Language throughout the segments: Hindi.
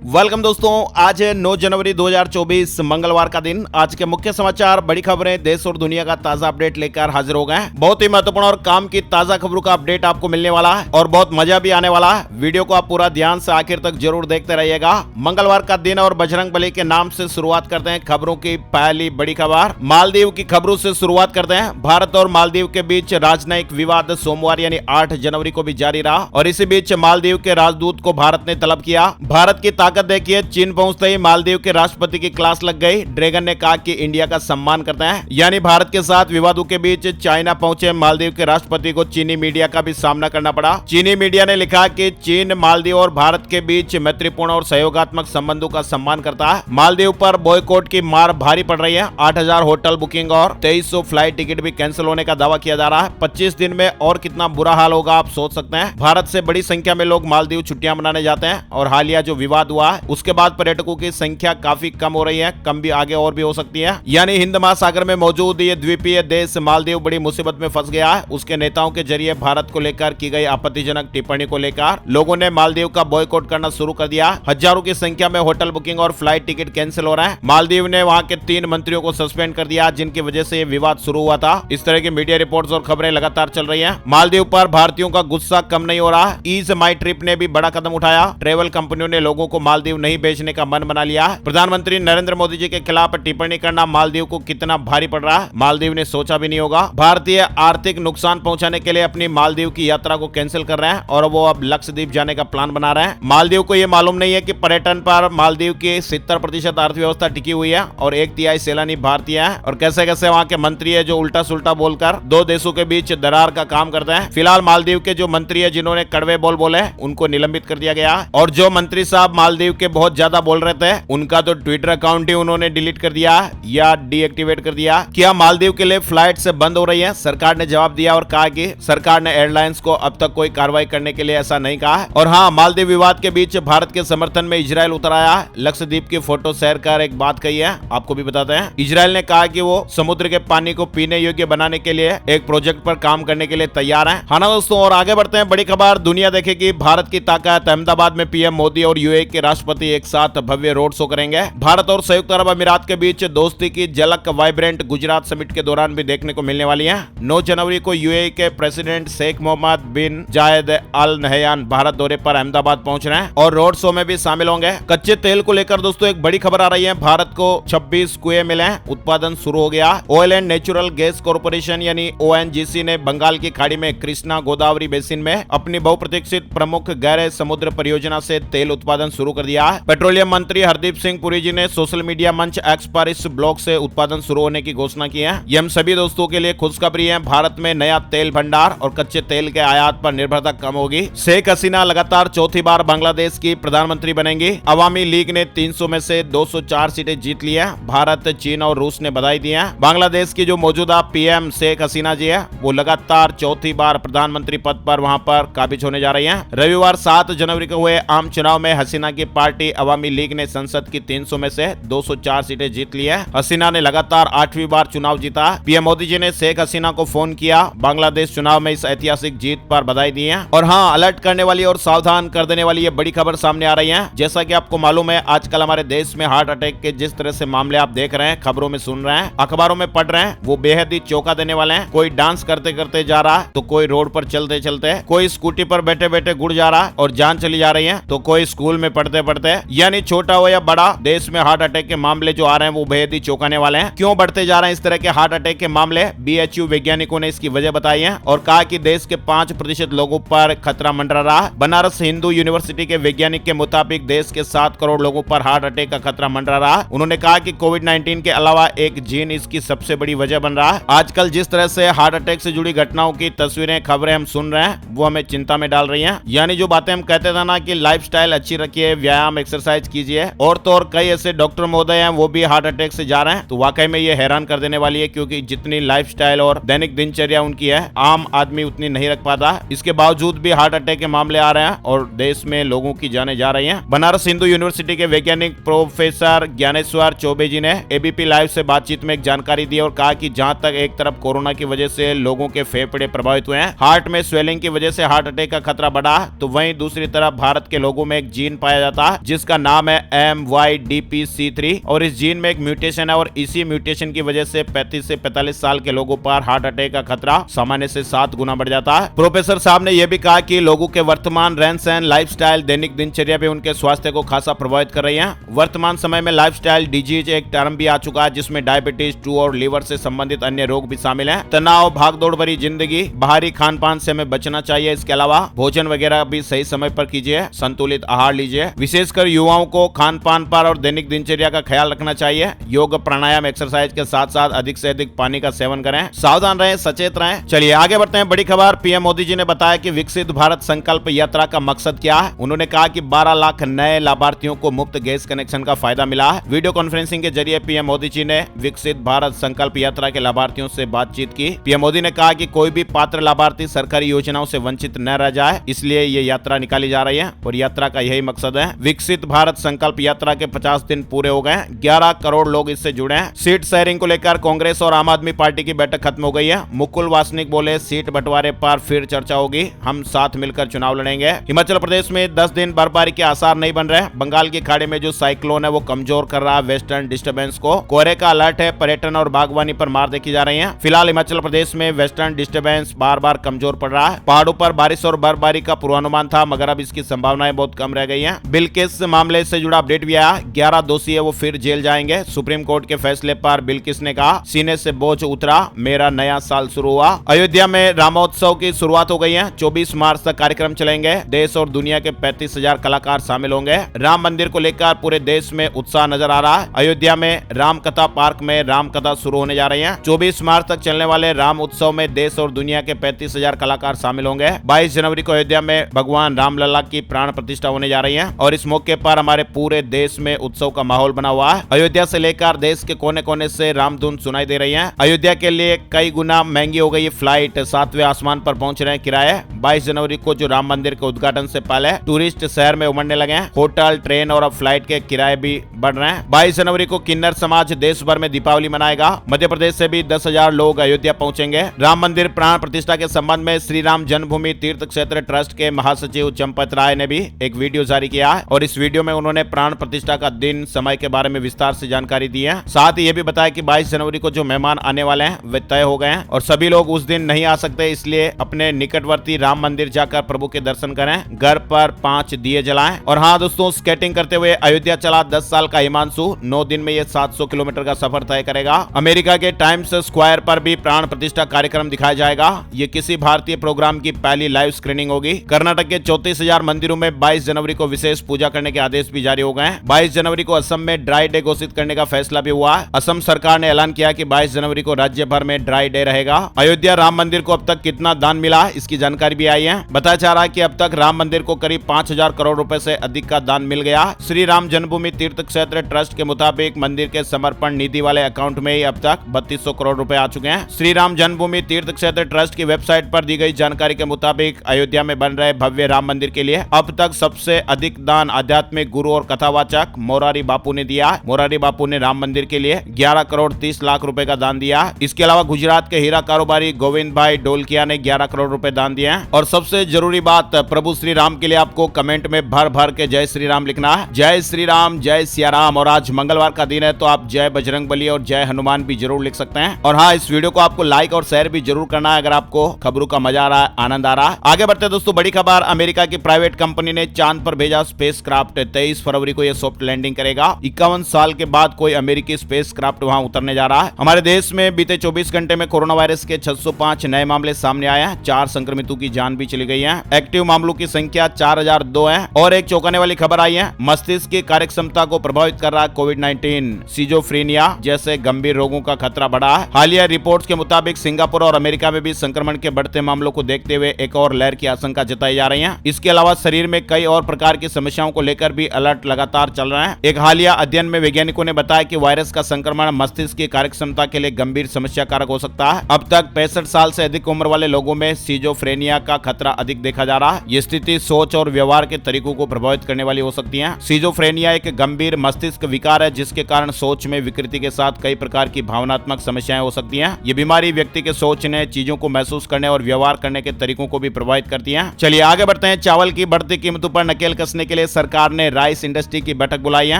वेलकम दोस्तों, आज है 9 जनवरी 2024 मंगलवार का दिन। आज के मुख्य समाचार, बड़ी खबरें, देश और दुनिया का ताजा अपडेट लेकर हाजिर हो गए हैं। बहुत ही महत्वपूर्ण और काम की ताजा खबरों का अपडेट आपको मिलने वाला है और बहुत मजा भी आने वाला है। वीडियो को आप पूरा ध्यान से आखिर तक जरूर देखते रहिएगा। मंगलवार का दिन और बजरंगबली के नाम से शुरुआत करते हैं खबरों की पहली बड़ी खबर। मालदीव की खबरों से शुरुआत करते हैं। भारत और मालदीव के बीच राजनयिक विवाद सोमवार यानी 8 जनवरी को भी जारी रहा और इसी बीच मालदीव के राजदूत को भारत ने तलब किया। भारत की ताकत देखिए, चीन पहुंचते ही मालदीव के राष्ट्रपति की क्लास लग गई। ड्रैगन ने कहा कि इंडिया का सम्मान करते हैं, यानी भारत के साथ विवादों के बीच चाइना पहुंचे मालदीव के राष्ट्रपति को चीनी मीडिया का भी सामना करना पड़ा। चीनी मीडिया ने लिखा कि चीन मालदीव और भारत के बीच मैत्रीपूर्ण और सहयोगात्मक संबंधों का सम्मान करता है। मालदीव पर बॉयकॉट की मार भारी पड़ रही है। 8,000 होटल बुकिंग और 2300 फ्लाइट टिकट भी कैंसिल होने का दावा किया जा रहा है। 25 दिन में और कितना बुरा हाल होगा आप सोच सकते हैं। भारत से बड़ी संख्या में लोग मालदीव छुट्टियां मनाने जाते हैं और हालिया जो विवाद हुआ है उसके बाद पर्यटकों की संख्या काफी कम हो रही है। कम भी आगे और भी हो सकती है। यानी हिंद महासागर में मौजूद ये द्वीपीय देश मालदीव बड़ी मुसीबत में फंस गया है। उसके नेताओं के जरिए भारत को लेकर की गई आपत्तिजनक टिप्पणी को लेकर लोगों ने मालदीव का बॉयकॉट करना शुरू कर दिया। हजारों की संख्या में होटल बुकिंग और फ्लाइट टिकट कैंसिल हो रहे हैं। मालदीव ने वहां के 3 मंत्रियों को सस्पेंड कर दिया, जिनकी वजह से ये विवाद शुरू हुआ था। इस तरह की मीडिया रिपोर्ट्स और खबरें लगातार चल रही है। मालदीव पर भारतीयों का गुस्सा कम नहीं हो रहा। ईज माई ट्रिप ने भी बड़ा कदम उठाया। ट्रेवल कंपनियों ने लोगों को मालदीव नहीं भेजने का मन बना लिया। प्रधानमंत्री नरेंद्र मोदी जी के खिलाफ टिप्पणी करना मालदीव को कितना भारी पड़ रहा है, मालदीव ने सोचा भी नहीं होगा। भारतीय आर्थिक नुकसान पहुंचाने के लिए अपनी मालदीव की यात्रा को कैंसिल कर रहे हैं और वो अब लक्षद्वीप जाने का प्लान बना रहे हैं। मालदीव को यह मालूम नहीं है कि पर्यटन पर मालदीव की 70% अर्थव्यवस्था टिकी हुई है और 1/3 सैलानी भारतीय है और कैसे कैसे वहां के मंत्री है जो उल्टा सुल्टा बोलकर 2 देशों के बीच दरार का काम करते हैं। फिलहाल मालदीव के जो मंत्री है जिन्होंने कड़वे बोल बोले उनको निलंबित कर दिया गया और जो मंत्री साहब मालदीव के बहुत ज्यादा बोल रहे थे उनका तो ट्विटर अकाउंट ही उन्होंने डिलीट कर दिया या डीएक्टिवेट कर दिया। क्या मालदीव के लिए फ्लाइट से बंद हो रही है? सरकार ने जवाब दिया और कहा कि सरकार ने एयरलाइंस को अब तक कोई कार्रवाई करने के लिए ऐसा नहीं कहा है। और हाँ, मालदीव विवाद के बीच भारत के समर्थन में इजराइल उतर आया है। लक्षद्वीप की फोटो शेयर कर एक बात कही है, आपको भी बताते हैं। इजराइल ने कहा कि वो समुद्र के पानी को पीने योग्य बनाने के लिए एक प्रोजेक्ट पर काम करने के लिए तैयार है। हाँ ना दोस्तों, और आगे बढ़ते हैं। बड़ी खबर, दुनिया देखेगी भारत की ताकत। अहमदाबाद में पीएम मोदी और यूएई के राष्ट्रपति एक साथ भव्य रोड शो करेंगे। भारत और संयुक्त अरब अमीरात के बीच दोस्ती की झलक वाइब्रेंट गुजरात समिट के दौरान भी देखने को मिलने वाली है। 9 जनवरी को यूएई के प्रेसिडेंट शेख मोहम्मद बिन जायद अल नहयान भारत दौरे पर अहमदाबाद पहुंच रहे हैं और रोड शो में भी शामिल होंगे। कच्चे तेल को लेकर दोस्तों एक बड़ी खबर आ रही है। भारत को 26 कुएं मिले, उत्पादन शुरू हो गया। Oil and natural gas corporation यानी ओएनजीसी ने बंगाल की खाड़ी में कृष्णा गोदावरी बेसिन में अपनी बहुप्रतीक्षित प्रमुख गहरे समुद्र परियोजना से तेल उत्पादन शुरू कर दिया। पेट्रोलियम मंत्री हरदीप सिंह पुरी जी ने सोशल मीडिया मंच एक्स पर इस ब्लॉक से उत्पादन शुरू होने की घोषणा की है। ये हम सभी दोस्तों के लिए खुशखबरी है। भारत में नया तेल भंडार और कच्चे तेल के आयात पर निर्भरता कम होगी। शेख हसीना लगातार चौथी बार बांग्लादेश की प्रधानमंत्री बनेंगी। अवामी लीग ने 300 में से 204 सीटें जीत ली है। भारत, चीन और रूस ने बधाई दी है। बांग्लादेश की जो मौजूदा पीएम शेख हसीना जी है वो लगातार चौथी बार प्रधानमंत्री पद पर वहां पर काबिज होने जा रही है। रविवार 7 जनवरी को हुए आम चुनाव में हसीना की पार्टी अवामी लीग ने संसद की 300 में से 204 सीटें जीत ली है। हसीना ने लगातार 8वीं बार चुनाव जीता। पीएम मोदी जी ने शेख हसीना को फोन किया, बांग्लादेश चुनाव में इस ऐतिहासिक जीत पर बधाई दी है। और हाँ, अलर्ट करने वाली और सावधान कर देने वाली ये बड़ी खबर सामने आ रही है। जैसा कि आपको मालूम है, आजकल हमारे देश में हार्ट अटैक के जिस तरह से मामले आप देख रहे हैं, खबरों में सुन रहे हैं, अखबारों में पढ़ रहे हैं, वो बेहद ही चौंका देने वाले हैं। कोई डांस करते करते जा रहा है तो कोई रोड पर चलते चलते, कोई स्कूटी पर बैठे बैठे गुड़ जा रहा है और जान चली जा रही है, तो कोई स्कूल में पढ़ते पढ़ते, यानी छोटा हो या बड़ा, देश में हार्ट अटैक के मामले जो आ रहे हैं वो बेहद ही चौंकाने वाले हैं। क्यों बढ़ते जा रहे हैं इस तरह के हार्ट अटैक के मामले? बीएचयू वैज्ञानिकों ने इसकी वजह बताई है और कहा कि देश के 5% लोगों पर खतरा मंडरा रहा। बनारस हिंदू यूनिवर्सिटी के वैज्ञानिक के मुताबिक देश के 7 करोड़ लोगों पर हार्ट अटैक का खतरा मंडरा रहा। उन्होंने कहा कि कोविड-19 के अलावा एक जीन इसकी सबसे बड़ी वजह बन रहा है। आजकल जिस तरह से हार्ट अटैक से जुड़ी घटनाओं की तस्वीरें, खबरें हम सुन रहे हैं वो हमें चिंता में डाल रही है। यानी जो बातें हम कहते थे ना कि लाइफस्टाइल अच्छी रखिए, व्यायाम एक्सरसाइज कीजिए, और तो और कई ऐसे डॉक्टर महोदय हैं वो भी हार्ट अटैक से जा रहे हैं, तो वाकई में ये हैरान कर देने वाली है क्योंकि जितनी लाइफस्टाइल और दैनिक दिनचर्या उनकी है आम आदमी उतनी नहीं रख पाता। इसके बावजूद भी हार्ट अटैक के मामले आ रहे हैं और देश में लोगों की जानें जा रही हैं। बनारस हिंदू यूनिवर्सिटी के वैज्ञानिक प्रोफेसर ज्ञानेश्वर चौबे जी ने एबीपी लाइव से बातचीत में एक जानकारी दी और कहा कि जहां तक एक तरफ कोरोना की वजह से लोगों के फेफड़े प्रभावित हुए हैं, हार्ट में स्वेलिंग की वजह से हार्ट अटैक का खतरा बढ़ा, तो वहीं दूसरी तरफ भारत के लोगों में एक जीन पाया जाता है जिसका नाम है MYDPC3 और इस जीन में एक म्यूटेशन है और इसी म्यूटेशन की वजह से 35 से 45 साल के लोगों पर हार्ट अटैक का खतरा सामान्य से 7 गुना बढ़ जाता है। प्रोफेसर साहब ने यह भी कहा कि लोगों के वर्तमान रहन सहन, लाइफस्टाइल, दैनिक दिनचर्या भी उनके स्वास्थ्य को खासा प्रभावित कर रही है। वर्तमान समय में लाइफस्टाइल डिजीज एक टर्म भी आ चुका है जिसमें डायबिटीज 2 और लीवर से संबंधित अन्य रोग भी शामिल हैं। तनाव, भागदौड़ भरी जिंदगी, बाहरी खान पान से हमें बचना चाहिए। इसके अलावा भोजन वगैरह भी सही समय पर कीजिए, संतुलित आहार लीजिए। विशेषकर युवाओं को खान पान पर और दैनिक दिनचर्या का ख्याल रखना चाहिए। योग, प्राणायाम, एक्सरसाइज के साथ साथ अधिक से अधिक पानी का सेवन करें। सावधान रहें, सचेत रहें। चलिए आगे बढ़ते हैं। बड़ी खबर, पीएम मोदी जी ने बताया कि विकसित भारत संकल्प यात्रा का मकसद क्या है। उन्होंने कहा कि 12 लाख नए लाभार्थियों को मुफ्त गैस कनेक्शन का फायदा मिला है। वीडियो कॉन्फ्रेंसिंग के जरिए पीएम मोदी जी ने विकसित भारत संकल्प यात्रा के लाभार्थियों से बातचीत की। पीएम मोदी ने कहा कि कोई भी पात्र लाभार्थी सरकारी योजनाओं से वंचित न रह जाए, इसलिए ये यात्रा निकाली जा रही है और यात्रा का यही मकसद है। विकसित भारत संकल्प यात्रा के 50 दिन पूरे हो गए। 11 करोड़ लोग इससे जुड़े हैं। सीट शेयरिंग को लेकर कांग्रेस और आम आदमी पार्टी की बैठक खत्म हो गई है। मुकुल वासनिक बोले, सीट बंटवारे पर फिर चर्चा होगी, हम साथ मिलकर चुनाव लड़ेंगे। हिमाचल प्रदेश में 10 दिन बर्फबारी के आसार नहीं बन रहे। बंगाल की खाड़ी में जो साइक्लोन है वो कमजोर कर रहा है वेस्टर्न डिस्टर्बेंस को। कोहरे का अलर्ट है, पर्यटन और बागवानी पर मार देखी जा रही है। फिलहाल हिमाचल प्रदेश में वेस्टर्न डिस्टर्बेंस बार बार कमजोर पड़ रहा है। पहाड़ों पर बारिश और बर्फबारी का पूर्वानुमान था मगर अब इसकी संभावनाएं बहुत कम रह गई हैं। बिल्किस मामले से जुड़ा अपडेट भी आया। 11 दोषी है वो फिर जेल जाएंगे। सुप्रीम कोर्ट के फैसले पर बिल्किस ने कहा, सीने से बोझ उतरा, मेरा नया साल शुरू हुआ। अयोध्या में रामोत्सव की शुरुआत हो गई है। 24 मार्च तक कार्यक्रम चलेंगे। देश और दुनिया के 35,000 कलाकार शामिल होंगे। राम मंदिर को लेकर पूरे देश में उत्साह नजर आ रहा है। अयोध्या में राम कथा पार्क में राम कथा शुरू होने जा रही है। 24 मार्च तक चलने वाले राम उत्सव में देश और दुनिया के 35,000 कलाकार शामिल होंगे। 22 जनवरी को अयोध्या में भगवान रामलला की प्राण प्रतिष्ठा होने जा रही है और इस मौके पर हमारे पूरे देश में उत्सव का माहौल बना हुआ है। अयोध्या से लेकर देश के कोने कोने से रामधुन सुनाई दे रही है। अयोध्या के लिए कई गुना महंगी हो गई फ्लाइट, 7वें आसमान पर पहुंच रहे हैं किराए। 22 जनवरी को जो राम मंदिर के उद्घाटन से पहले टूरिस्ट शहर में उमड़ने लगे हैं। होटल, ट्रेन और अब फ्लाइट के किराए भी बढ़ रहे हैं। 22 जनवरी को किन्नर समाज देश भर में दीपावली मनाएगा। मध्य प्रदेश से भी 10,000 लोग अयोध्या पहुंचेंगे। राम मंदिर प्राण प्रतिष्ठा के संबंध में श्री राम जन्मभूमि तीर्थ क्षेत्र ट्रस्ट के महासचिव चंपत राय ने भी एक वीडियो जारी किया है और इस वीडियो में उन्होंने प्राण प्रतिष्ठा का दिन, समय के बारे में विस्तार से जानकारी दी है। साथ ही ये भी बताया कि 22 जनवरी को जो मेहमान आने वाले हैं वे तय हो गए हैं और सभी लोग उस दिन नहीं आ सकते, इसलिए अपने निकटवर्ती राम मंदिर जाकर प्रभु के दर्शन करें। घर पर 5 दिए जलाएं। और हाँ दोस्तों, स्केटिंग करते हुए अयोध्या चला 10 साल का हिमांशु। 9 दिन में ये 700 किलोमीटर का सफर तय करेगा। अमेरिका के टाइम्स स्क्वायर पर भी प्राण प्रतिष्ठा कार्यक्रम दिखाया जाएगा। ये किसी भारतीय प्रोग्राम की पहली लाइव स्क्रीनिंग होगी। कर्नाटक के 34,000 मंदिरों में 22 जनवरी को विशेष पूजा करने के आदेश भी जारी हो गए हैं। 22 जनवरी को असम में ड्राई डे घोषित करने का फैसला भी हुआ है। असम सरकार ने ऐलान किया कि 22 जनवरी को राज्य भर में ड्राई डे रहेगा। अयोध्या राम मंदिर को अब तक कितना दान मिला, इसकी जानकारी भी आई है। बताया जा रहा है कि अब तक राम मंदिर को करीब 5,000 करोड़ रुपए से अधिक का दान मिल गया। श्री राम जन्मभूमि तीर्थ क्षेत्र ट्रस्ट के मुताबिक मंदिर के समर्पण निधि वाले अकाउंट में ही अब तक 3200 करोड़ रुपए आ चुके हैं। श्री राम जन्मभूमि तीर्थ क्षेत्र ट्रस्ट की वेबसाइट पर दी गई जानकारी के मुताबिक अयोध्या में बन रहे भव्य राम मंदिर के लिए अब तक सबसे अधिक दान आध्यात्मिक गुरु और कथावाचक मोरारी बापू ने दिया। मोरारी बापू ने राम मंदिर के लिए 11 करोड़ 30 लाख रुपए का दान दिया। इसके अलावा गुजरात के हीरा कारोबारी गोविंद भाई डोलकिया ने 11 करोड़ रुपए दान दिए हैं। और सबसे जरूरी बात, प्रभु श्री राम के लिए आपको कमेंट में भर भर के जय श्री राम लिखना है। जय श्री राम, जय सिया राम। और आज मंगलवार का दिन है तो आप जय बजरंगबली और जय हनुमान भी जरूर लिख सकते हैं। और हाँ, इस वीडियो को आपको लाइक और शेयर भी जरूर करना है अगर आपको खबरों का मजा आ रहा है, आनंद आ रहा है। आगे बढ़ते दोस्तों, बड़ी खबर, अमेरिका की प्राइवेट कंपनी ने चांद पर भेजा स्पेस क्राफ्ट। 23 फरवरी को यह सॉफ्ट लैंडिंग करेगा। 51 साल के बाद कोई अमेरिकी स्पेस क्राफ्ट वहां उतरने जा रहा है। हमारे देश में बीते 24 घंटे में कोरोना वायरस के 605 नए मामले सामने आए हैं। 4 संक्रमितों की जान भी चली गई है। एक्टिव मामलों की संख्या 4002 है। और एक चौंकाने वाली खबर आई है, मस्तिष्क की कार्यक्षमता को प्रभावित कर रहा है कोविड-19। सिजोफ्रेनिया जैसे गंभीर रोगों का खतरा बढ़ा है। हालिया रिपोर्ट्स के मुताबिक सिंगापुर और अमेरिका में भी संक्रमण के बढ़ते मामलों को देखते हुए एक और लहर की आशंका जताई जा रही है। इसके अलावा शरीर में कई और प्रकार की समस्याओं को लेकर भी अलर्ट लगातार चल रहा है। एक हालिया अध्ययन में वैज्ञानिकों ने बताया कि वायरस का संक्रमण मस्तिष्क की कार्यक्षमता के लिए गंभीर समस्या कारक हो सकता है। अब तक 65 साल से अधिक उम्र वाले लोगों में सिजोफ्रेनिया का खतरा अधिक देखा जा रहा है। ये स्थिति सोच और व्यवहार के तरीकों को प्रभावित करने वाली हो सकती है। सिजोफ्रेनिया एक गंभीर मस्तिष्क विकार है जिसके कारण सोच में विकृति के साथ कई प्रकार की भावनात्मक समस्याएं हो सकती हैं। ये बीमारी व्यक्ति के सोचने, चीजों को महसूस करने और व्यवहार करने के तरीकों को भी प्रभावित करती है। चलिए आगे बढ़ते हैं। चावल की बढ़ती कीमतों पर नकेल कसने के लिए लिए सरकार ने राइस इंडस्ट्री की बैठक बुलाई है।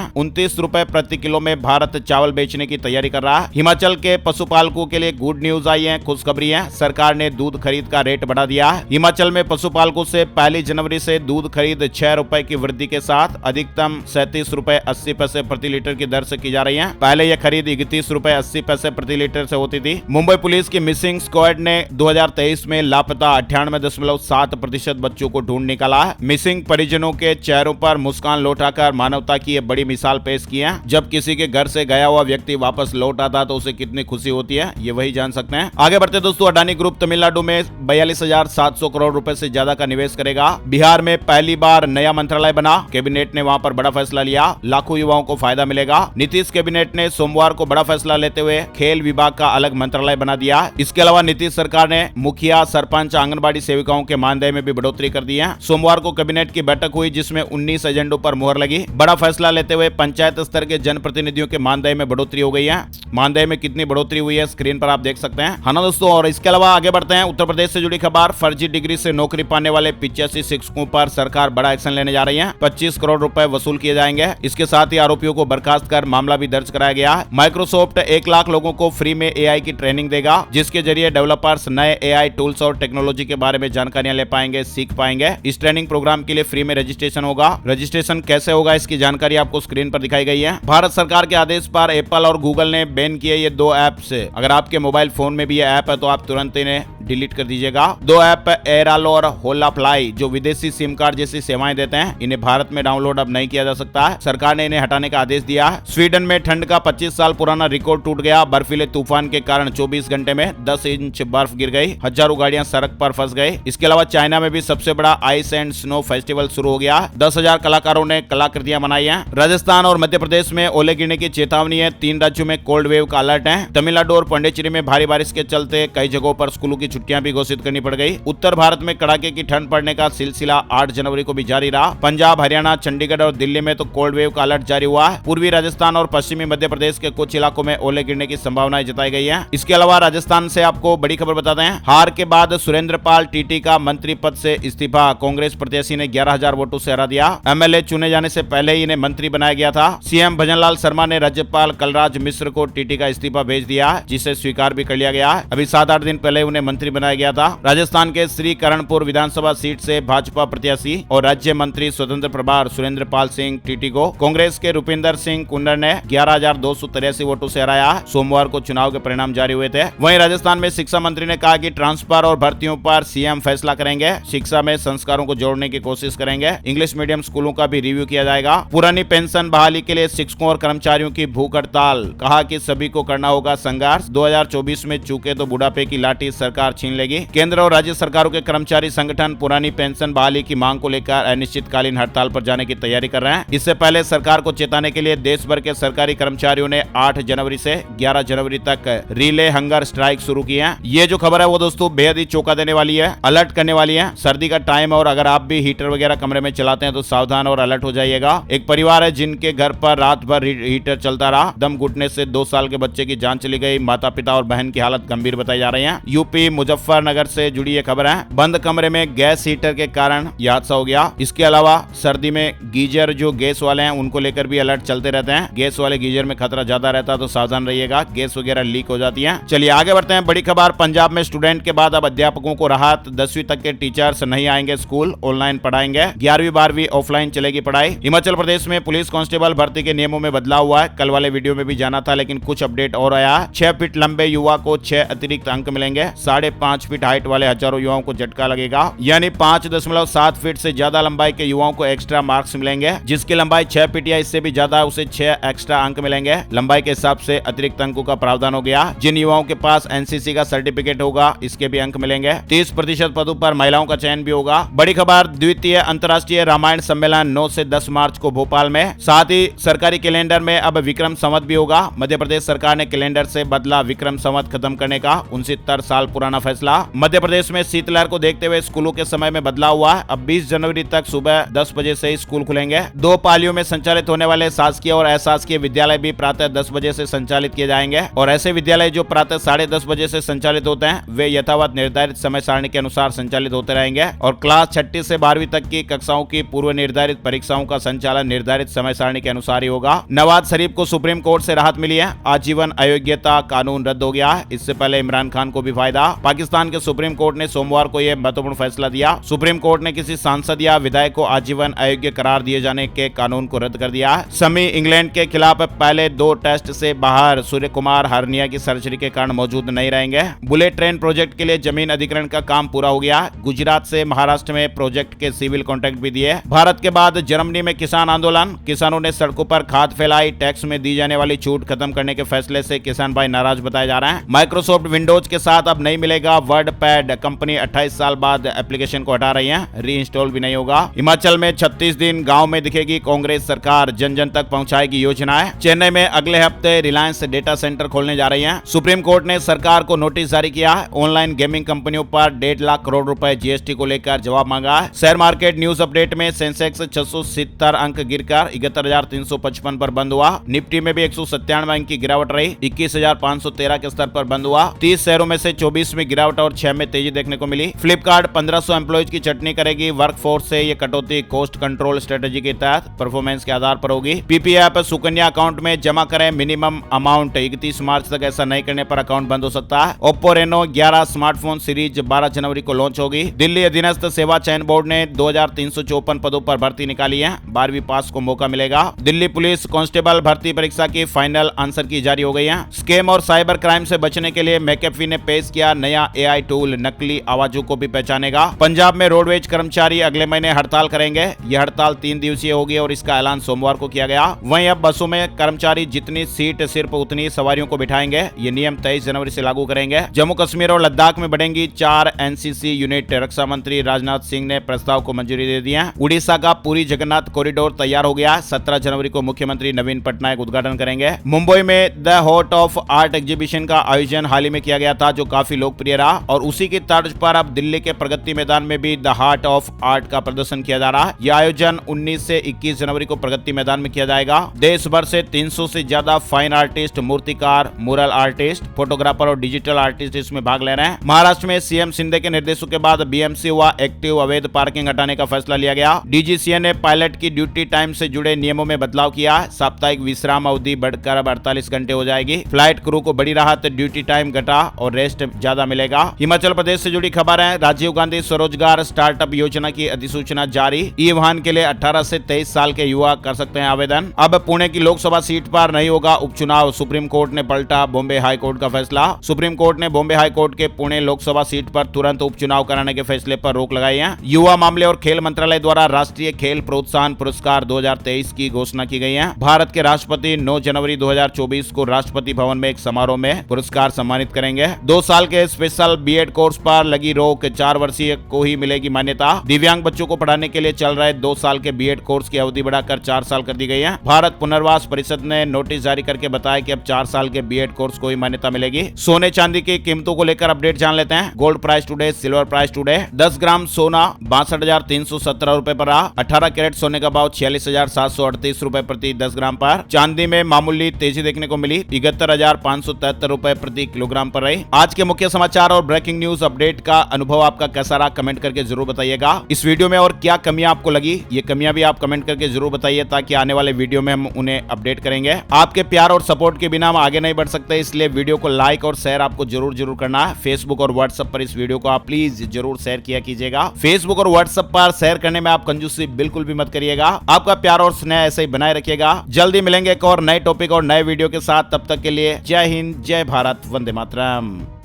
29 रुपए प्रति किलो में भारत चावल बेचने की तैयारी कर रहा है। हिमाचल के पशुपालकों के लिए गुड न्यूज आई है, खुशखबरी है। सरकार ने दूध खरीद का रेट बढ़ा दिया है। हिमाचल में पशुपालकों से 1 जनवरी से दूध खरीद 6 रुपए की वृद्धि के साथ अधिकतम 37 रुपए 80 पैसे प्रति लीटर की दर से की जा रही है। पहले यह खरीद 31 रुपए 80 पैसे प्रति लीटर से होती थी। मुंबई पुलिस की मिसिंग स्क्वाड ने 2023 में लापता 98.7% बच्चों को ढूंढ निकाला है। मिसिंग परिजनों के चेहरों पर मुस्कान लौटाकर मानवता की यह बड़ी मिसाल पेश की है। जब किसी के घर से गया हुआ व्यक्ति वापस लौट आता तो उसे कितनी खुशी होती है, ये वही जान सकते हैं। आगे बढ़ते दोस्तों, अडानी ग्रुप तमिलनाडु में 42,700 करोड़ रुपए से ज्यादा का निवेश करेगा। बिहार में पहली बार नया मंत्रालय बना, कैबिनेट ने वहां पर बड़ा फैसला लिया, लाखों युवाओं को फायदा मिलेगा। नीतीश कैबिनेट ने सोमवार को बड़ा फैसला लेते हुए खेल विभाग का अलग मंत्रालय बना दिया। इसके अलावा नीतीश सरकार ने मुखिया, सरपंच, आंगनबाड़ी सेविकाओं के मानदेय में भी बढ़ोतरी कर दी है। सोमवार को कैबिनेट की बैठक हुई जिसमें 19 एजेंडों पर मुहर लगी। बड़ा फैसला लेते हुए पंचायत स्तर के जनप्रतिनिधियों के मानदेय में बढ़ोतरी हो गई है। मानदेय में कितनी बढ़ोतरी हुई है स्क्रीन पर आप देख सकते हैं, है ना दोस्तों। और इसके अलावा आगे बढ़ते हैं, उत्तर प्रदेश से जुड़ी खबर। फर्जी डिग्री से नौकरी पाने वाले 85 शिक्षकों पर सरकार बड़ा एक्शन लेने जा रही है। 25 करोड़ रुपए वसूल किए जाएंगे। इसके साथ ही आरोपियों को बर्खास्त कर मामला भी दर्ज कराया गया है। माइक्रोसॉफ्ट 1 लाख लोगों को फ्री में एआई की ट्रेनिंग देगा, जिसके जरिए डेवलपर्स नए एआई टूल्स और टेक्नोलॉजी के बारे में जानकारियां ले पाएंगे, सीख पाएंगे। इस ट्रेनिंग प्रोग्राम के लिए फ्री में रजिस्ट्रेशन होगा। रजिस्ट्रेशन कैसे होगा इसकी जानकारी आपको स्क्रीन पर दिखाई गई है। भारत सरकार के आदेश पर एप्पल और गूगल ने बैन किए ये 2 ऐप से। अगर आपके मोबाइल फोन में भी ये ऐप है तो आप तुरंत इन्हें डिलीट कर दीजिएगा। 2 ऐप एयरल और होलाफ्लाई जो विदेशी सिम कार्ड जैसी सेवाएं देते हैं, इन्हें भारत में डाउनलोड अब नहीं किया जा सकता है। सरकार ने इन्हें हटाने का आदेश दिया है। स्वीडन में ठंड का 25 साल पुराना रिकॉर्ड टूट गया। बर्फीले तूफान के कारण 24 घंटे में 10 इंच बर्फ गिर गई। हजारों गाड़ियां सड़क पर फंस गई। इसके अलावा चाइना में भी सबसे बड़ा आइस एंड स्नो फेस्टिवल शुरू हो गया। 10,000 कलाकारों ने कलाकृतियां बनाई हैं। राजस्थान और मध्य प्रदेश में ओले गिरने की चेतावनी है। 3 राज्यों में कोल्ड वेव का अलर्ट है। तमिलनाडु और पांडिचेरी में भारी बारिश के चलते कई जगहों पर स्कूलों की छुट्टियां भी घोषित करनी पड़ गई। उत्तर भारत में कड़ाके की ठंड पड़ने का सिलसिला 8 जनवरी को भी जारी रहा। पंजाब, हरियाणा, चंडीगढ़ और दिल्ली में तो कोल्ड वेव का अलर्ट जारी हुआ है। पूर्वी राजस्थान और पश्चिमी मध्य प्रदेश के कुछ इलाकों में ओले गिरने की संभावनाएं जताई गई है। इसके अलावा राजस्थान से आपको बड़ी खबर बताते हैं। हार के बाद सुरेंद्र पाल टीटी का मंत्री पद से इस्तीफा। कांग्रेस प्रत्याशी ने 11,000 वोटों से हरा दिया। एमएलए चुने जाने से पहले ही इन्हें मंत्री बनाया गया था। सीएम भजनलाल शर्मा ने राज्यपाल कलराज मिश्र को टीटी का इस्तीफा भेज दिया, जिसे स्वीकार भी कर लिया गया है। अभी 7-8 दिन पहले उन्हें मंत्री बनाया गया था। राजस्थान के श्री करणपुर विधानसभा सीट से भाजपा प्रत्याशी और राज्य मंत्री स्वतंत्र प्रभार सुरेंद्र पाल सिंह टीटी को कांग्रेस के रुपिंदर सिंह कुंडर ने 11,283 वोटों से हराया। सोमवार को चुनाव के परिणाम जारी हुए थे। वहीं राजस्थान में शिक्षा मंत्री ने कहा कि ट्रांसफर और भर्तियों पर सीएम फैसला करेंगे। शिक्षा में संस्कारों को जोड़ने की कोशिश करेंगे। इंग्लिश मीडियम स्कूलों का भी रिव्यू किया जाएगा। पुरानी पेंशन बहाली के लिए शिक्षकों और कर्मचारियों की भूख हड़ताल। कहा कि सभी को करना होगा संघर्ष। 2024 में चूके तो बुढ़ापे की लाठी सरकार छीन लेगी। केंद्र और राज्य सरकारों के कर्मचारी संगठन पुरानी पेंशन बहाली की मांग को लेकर अनिश्चितकालीन हड़ताल पर जाने की तैयारी कर रहे हैं। इससे पहले सरकार को चेताने के लिए देश भर के सरकारी कर्मचारियों ने 8 जनवरी से 11 जनवरी तक रिले हंगर स्ट्राइक शुरू की है। ये जो खबर है वो दोस्तों बेहद ही चौंका देने वाली है, अलर्ट करने वाली है। सर्दी का टाइम और अगर आप भी हीटर वगैरह कमरे में चलाते हैं तो सावधान और अलर्ट हो जाइएगा। एक परिवार है जिनके घर पर रात भर हीटर चलता रहा। दम घुटने से 2 साल के बच्चे की जान चली गई। माता पिता और बहन की हालत गंभीर बताई जा रही है। यूपी मुजफ्फरनगर से जुड़ी ये खबर है। बंद कमरे में गैस हीटर के कारण यह हादसा हो गया। इसके अलावा सर्दी में गीजर जो गैस वाले हैं उनको लेकर भी अलर्ट चलते रहते हैं। गैस वाले गीजर में खतरा ज्यादा रहता है तो सावधान रहिएगा, गैस वगैरह लीक हो जाती है। चलिए आगे बढ़ते हैं। बड़ी खबर, पंजाब में स्टूडेंट के बाद अब अध्यापकों को राहत। 10वीं तक के टीचर्स नहीं आएंगे स्कूल, ऑनलाइन पढ़ाएंगे। 11वीं 12वीं ऑफलाइन चलेगी पढ़ाई। हिमाचल प्रदेश में पुलिस कांस्टेबल भर्ती के नियमों में बदलाव हुआ है। कल वाले वीडियो में भी जाना था लेकिन कुछ अपडेट और आया। 6 फीट लंबे युवा को 6 अतिरिक्त अंक मिलेंगे। 5.5 फीट हाइट वाले हजारों युवाओं को झटका लगेगा, यानी 5.7 फीट से ज्यादा लंबाई के युवाओं को एक्स्ट्रा मार्क्स मिलेंगे। जिसकी लंबाई 6 फीट या इससे भी ज्यादा है उसे 6 एक्स्ट्रा अंक मिलेंगे। लंबाई के हिसाब से अतिरिक्त अंकों का प्रावधान हो गया। जिन युवाओं के पास एनसीसी का सर्टिफिकेट होगा इसके भी अंक मिलेंगे। 30% पदों पर महिलाओं का चयन भी होगा। बड़ी खबर, द्वितीय अंतर्राष्ट्रीय रामायण सम्मेलन 9 से 10 मार्च को भोपाल में। साथ ही सरकारी कैलेंडर में अब विक्रम संवत भी होगा। मध्य प्रदेश सरकार ने कैलेंडर से बदला विक्रम संवत खत्म करने का 69 साल पुराना पुराना फैसला। मध्य प्रदेश में शीतलहर को देखते हुए स्कूलों के समय में बदलाव हुआ। अब 20 जनवरी तक सुबह 10 बजे से स्कूल खुलेंगे। 2 पालियों में संचालित होने वाले शासकीय और अशासकीय विद्यालय भी प्रातः 10 बजे से संचालित किए जाएंगे और ऐसे विद्यालय जो प्रातः 10:30 बजे से संचालित होते हैं वे यथावत निर्धारित समय सारणी के अनुसार संचालित होते रहेंगे और क्लास 6 से 12वीं तक की कक्षाओं की पूर्व निर्धारित परीक्षाओं का संचालन निर्धारित समय सारणी के अनुसार ही होगा। नवाज शरीफ को सुप्रीम कोर्ट से राहत मिली है। आजीवन अयोग्यता कानून रद्द हो गया है। इससे पहले इमरान खान को भी फायदा। पाकिस्तान के सुप्रीम कोर्ट ने सोमवार को यह महत्वपूर्ण फैसला दिया। सुप्रीम कोर्ट ने किसी सांसद या विधायक को आजीवन अयोग्य करार दिए जाने के कानून को रद्द कर दिया। शमी इंग्लैंड के खिलाफ पहले 2 टेस्ट से बाहर। सूर्य कुमार हर्निया की सर्जरी के कारण मौजूद नहीं रहेंगे। बुलेट ट्रेन प्रोजेक्ट के लिए जमीन अधिग्रहण का काम पूरा हो गया। गुजरात से महाराष्ट्र में प्रोजेक्ट के सिविल कॉन्ट्रैक्ट भी दिए। भारत के बाद जर्मनी में किसान आंदोलन। किसानों ने सड़कों पर खाद फैलाई। टैक्स में दी जाने वाली छूट खत्म करने के फैसले से किसान भाई नाराज बताए जा रहे हैं। माइक्रोसॉफ्ट विंडोज के साथ अब नहीं मिलेगा वर्ड पैड। कंपनी 28 साल बाद एप्लीकेशन को हटा रही है। रीइंस्टॉल भी नहीं होगा। हिमाचल में 36 दिन गांव में दिखेगी कांग्रेस सरकार। जन जन तक पहुंचाएगी योजनाएं। चेन्नई में अगले हफ्ते रिलायंस डेटा सेंटर खोलने जा रही है। सुप्रीम कोर्ट ने सरकार को नोटिस जारी किया। ऑनलाइन गेमिंग कंपनियों पर 1.5 लाख करोड़ रुपए जीएसटी को लेकर जवाब मांगा। शेयर मार्केट न्यूज अपडेट में सेंसेक्स 670 अंक गिरकर 71,355 पर बंद हुआ। निफ्टी में भी 197 अंक की गिरावट रही। 21,513 के स्तर पर बंद हुआ। 30 शेयरों में से 24 में गिरावट और 6 में तेजी देखने को मिली। फ्लिपकार्ट 1500 एम्प्लॉयज की छटनी करेगी। वर्कफोर्स से ये कटौती कॉस्ट कंट्रोल स्ट्रेटेजी के तहत परफॉर्मेंस के आधार पर होगी। पीपीएफ सुकन्या अकाउंट में जमा करें मिनिमम अमाउंट। 31 मार्च तक ऐसा नहीं करने पर अकाउंट बंद हो सकता है। ओप्पो रेनो 11 स्मार्टफोन सीरीज 12 जनवरी को लॉन्च होगी। दिल्ली अधीनस्थ सेवा चयन बोर्ड ने 2354 पदों पर भर्ती निकाली है। 12वीं पास को मौका मिलेगा। दिल्ली पुलिस कांस्टेबल भर्ती परीक्षा की फाइनल आंसर की जारी हो गई है। स्कैम और साइबर क्राइम से बचने के लिए मैकेफी ने पेश किया नया एआई टूल। नकली आवाजों को भी पहचानेगा। पंजाब में रोडवेज कर्मचारी अगले महीने हड़ताल करेंगे। यह हड़ताल 3 दिवसीय होगी और इसका ऐलान सोमवार को किया गया। वहीं अब बसों में कर्मचारी जितनी सीट सिर्फ उतनी सवारियों को बिठाएंगे। ये नियम 23 जनवरी से लागू करेंगे। जम्मू कश्मीर और लद्दाख में बढ़ेंगी 4 एनसीसी यूनिट। रक्षा मंत्री राजनाथ सिंह ने प्रस्ताव को मंजूरी दे दी है। उड़ीसा का पुरी जगन्नाथ कॉरिडोर तैयार हो गया। 17 जनवरी को मुख्यमंत्री नवीन पटनायक उद्घाटन करेंगे। मुंबई में the hot of art exhibition का आयोजन हाल ही में किया गया था जो काफी लोकप्रिय रहा और उसी की तर्ज पर अब दिल्ली के प्रगति मैदान में भी द हार्ट ऑफ आर्ट का प्रदर्शन किया जा रहा है। यह आयोजन 19 से 21 जनवरी को प्रगति मैदान में किया जाएगा। देश भर से 300 से ज्यादा फाइन आर्टिस्ट, मूर्तिकार, मुरल आर्टिस्ट, फोटोग्राफर और डिजिटल आर्टिस्ट इसमें भाग ले रहे हैं। महाराष्ट्र में सीएम शिंदे के निर्देशों के बाद बीएमसी हुआ एक्टिव। अवैध पार्किंग हटाने का फैसला लिया गया। डीजीसीए ने पायलट की ड्यूटी टाइम से जुड़े नियमों में बदलाव किया। साप्ताहिक विश्राम अवधि बढ़कर अब 48 घंटे हो जाएगी। फ्लाइट क्रू को बड़ी राहत। ड्यूटी टाइम घटा और रेस्ट ज्यादा मिलेगा। हिमाचल प्रदेश से जुड़ी खबर है। राजीव गांधी स्वरोजगार स्टार्टअप योजना की अधिसूचना जारी। ई वाहन के लिए 18 से 23 साल के युवा कर सकते हैं आवेदन। अब पुणे की लोकसभा सीट पर नहीं होगा उपचुनाव। सुप्रीम कोर्ट ने पलटा बॉम्बे हाई कोर्ट का फैसला। सुप्रीम कोर्ट ने बॉम्बे हाई कोर्ट के पुणे लोकसभा सीट पर तुरंत उपचुनाव कराने के फैसले पर रोक लगाई है। युवा मामले और खेल मंत्रालय द्वारा राष्ट्रीय खेल प्रोत्साहन पुरस्कार 2023 की घोषणा की गई है। भारत के राष्ट्रपति 9 जनवरी 2024 को राष्ट्रपति भवन में एक समारोह में पुरस्कार सम्मानित करेंगे। 2 साल के स्पेशल बीएड कोर्स पर लगी रोक। 4 वर्षीय को ही मिलेगी मान्यता। दिव्यांग बच्चों को पढ़ाने के लिए चल रहे 2 साल के बीएड कोर्स की अवधि बढ़ाकर 4 साल कर दी गई है। भारत पुनर्वास परिषद ने नोटिस जारी करके बताया कि अब 4 साल के बीएड कोर्स को ही मान्यता मिलेगी। सोने चांदी की कीमतों को लेकर अपडेट जान लेते हैं। Gold price today, silver price today. 10 ग्राम सोना 62,317 रुपए पर रहा। 18 कैरेट सोने का भाव 46,738 रुपए प्रति 10 ग्राम पर। चांदी में मामूली तेजी देखने को मिली। 71,573 रुपए प्रति किलोग्राम पर रही। आज के मुख्य समाचार और ब्रेकिंग न्यूज अपडेट का अनुभव आपका कैसा रहा कमेंट करके जरूर बताइएगा। इस वीडियो में और क्या कमियां आपको लगी ये कमियां भी आप कमेंट करके जरूर बताइए ताकि आने वाले वीडियो में हम उन्हें अपडेट करेंगे। आपके प्यार और सपोर्ट के बिना हम आगे नहीं बढ़ सकते, इसलिए वीडियो को लाइक और शेयर आपको जरूर करना है। फेसबुक और व्हाट्सएप पर इस वीडियो को आप प्लीज जरूर शेयर किया कीजिएगा। फेसबुक और व्हाट्सएप पर शेयर करने में आप कंजूसी बिल्कुल भी मत करिएगा। आपका प्यार और स्नेह ऐसे ही बनाए रखिएगा। जल्दी मिलेंगे एक और नए टॉपिक और नए वीडियो के साथ। तब तक के लिए जय हिंद, जय भारत, वंदे मातरम।